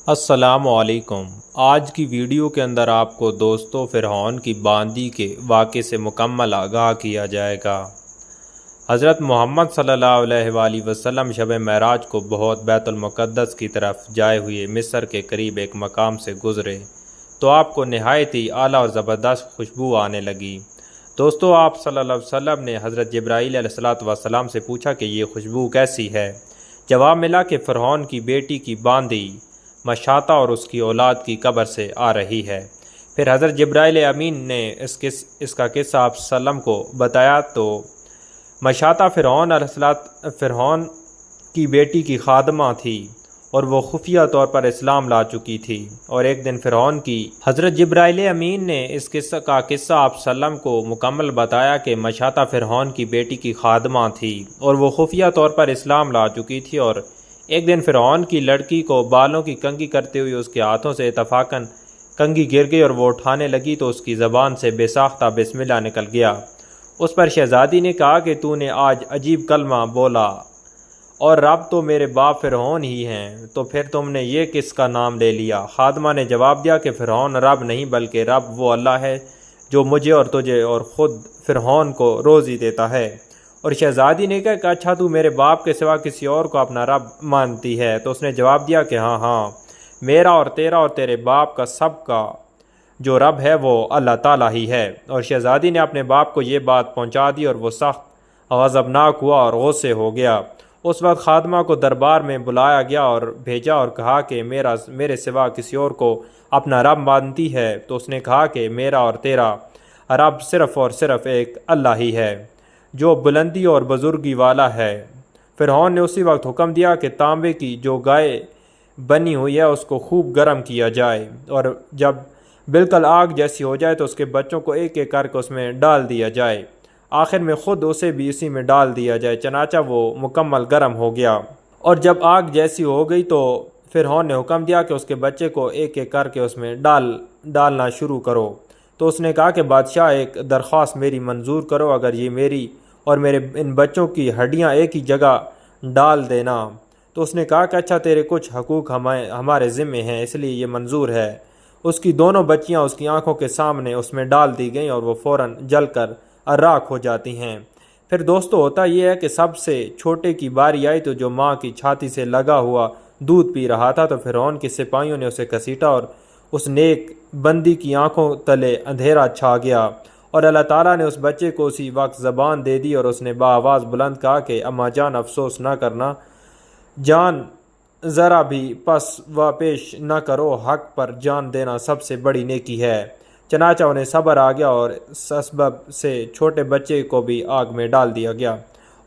السلام علیکم۔ آج کی ویڈیو کے اندر آپ کو دوستو فرعون کی باندی کے واقعے سے مکمل آگاہ کیا جائے گا۔ حضرت محمد صلی اللہ علیہ وآلہ وسلم شب معراج کو بہت بیت المقدس کی طرف جائے ہوئے مصر کے قریب ایک مقام سے گزرے تو آپ کو نہایت ہی اعلیٰ اور زبردست خوشبو آنے لگی۔ دوستو آپ صلی اللہ علیہ وسلم نے حضرت جبرائیل علیہ السلام سے پوچھا کہ یہ خوشبو کیسی ہے؟ جواب ملا کہ فرعون کی بیٹی کی باندی مشاطہ اور اس کی اولاد کی قبر سے آ رہی ہے۔ پھر حضرت جبرائیل امین نے اس کا قصہ آپ وسلم کو بتایا تو مشاطہ فرعون کی بیٹی کی خادمہ تھی اور وہ خفیہ طور پر اسلام لا چکی تھی، اور ایک دن فرعون کی حضرت جبرائیل امین نے اس قصہ آپ وسلم کو مکمل بتایا کہ مشاطہ فرعون کی بیٹی کی خادمہ تھی اور وہ خفیہ طور پر اسلام لا چکی تھی، اور ایک دن فرعون کی لڑکی کو بالوں کی کنگھی کرتے ہوئے اس کے ہاتھوں سے اتفاقاً کنگھی گر گئی اور وہ اٹھانے لگی تو اس کی زبان سے بے ساختہ بسم اللہ نکل گیا۔ اس پر شہزادی نے کہا کہ تو نے آج عجیب کلمہ بولا اور رب تو میرے باپ فرعون ہی ہیں، تو پھر تم نے یہ کس کا نام لے لیا؟ خادمہ نے جواب دیا کہ فرعون رب نہیں بلکہ رب وہ اللہ ہے جو مجھے اور تجھے اور خود فرعون کو روزی دیتا ہے۔ اور شہزادی نے کہا کہ اچھا تو میرے باپ کے سوا کسی اور کو اپنا رب مانتی ہے؟ تو اس نے جواب دیا کہ ہاں، میرا اور تیرا اور تیرے باپ کا سب کا جو رب ہے وہ اللہ تعالیٰ ہی ہے۔ اور شہزادی نے اپنے باپ کو یہ بات پہنچا دی اور وہ سخت غضبناک ہوا اور غصے ہو گیا۔ اس وقت خادمہ کو دربار میں بلایا گیا اور بھیجا اور کہا کہ میرے سوا کسی اور کو اپنا رب مانتی ہے؟ تو اس نے کہا کہ میرا اور تیرا رب صرف اور صرف ایک اللہ ہی ہے جو بلندی اور بزرگی والا ہے۔ فرعون نے اسی وقت حکم دیا کہ تانبے کی جو گائے بنی ہوئی ہے اس کو خوب گرم کیا جائے، اور جب بالکل آگ جیسی ہو جائے تو اس کے بچوں کو ایک ایک کر کے اس میں ڈال دیا جائے، آخر میں خود اسے بھی اسی میں ڈال دیا جائے، چنانچہ وہ مکمل گرم ہو گیا۔ اور جب آگ جیسی ہو گئی تو فرعون نے حکم دیا کہ اس کے بچے کو ایک ایک کر کے اس میں ڈالنا شروع کرو۔ تو اس نے کہا کہ بادشاہ ایک درخواست میری منظور کرو، اگر یہ میری اور میرے ان بچوں کی ہڈیاں ایک ہی جگہ ڈال دینا۔ تو اس نے کہا کہ اچھا تیرے کچھ حقوق ہمارے ذمے ہیں اس لیے یہ منظور ہے۔ اس کی دونوں بچیاں اس کی آنکھوں کے سامنے اس میں ڈال دی گئیں اور وہ فوراً جل کر راکھ ہو جاتی ہیں۔ پھر دوستو ہوتا یہ ہے کہ سب سے چھوٹے کی باری آئی تو جو ماں کی چھاتی سے لگا ہوا دودھ پی رہا تھا، تو فرعون کے سپاہیوں نے اسے گھسیٹا اور اس نیک بندی کی آنکھوں تلے اندھیرا چھا گیا، اور اللہ تعالیٰ نے اس بچے کو اسی وقت زبان دے دی اور اس نے بآواز بلند کہا کہ اماں جان افسوس نہ کرنا، جان ذرا بھی پس و پیش نہ کرو، حق پر جان دینا سب سے بڑی نیکی ہے۔ چنانچہ انہیں صبر آ گیا اور اس سبب سے چھوٹے بچے کو بھی آگ میں ڈال دیا گیا،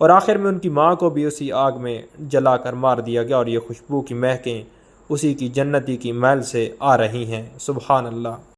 اور آخر میں ان کی ماں کو بھی اسی آگ میں جلا کر مار دیا گیا، اور یہ خوشبو کی مہکیں اسی کی جنتی کی محل سے آ رہی ہیں۔ سبحان اللہ۔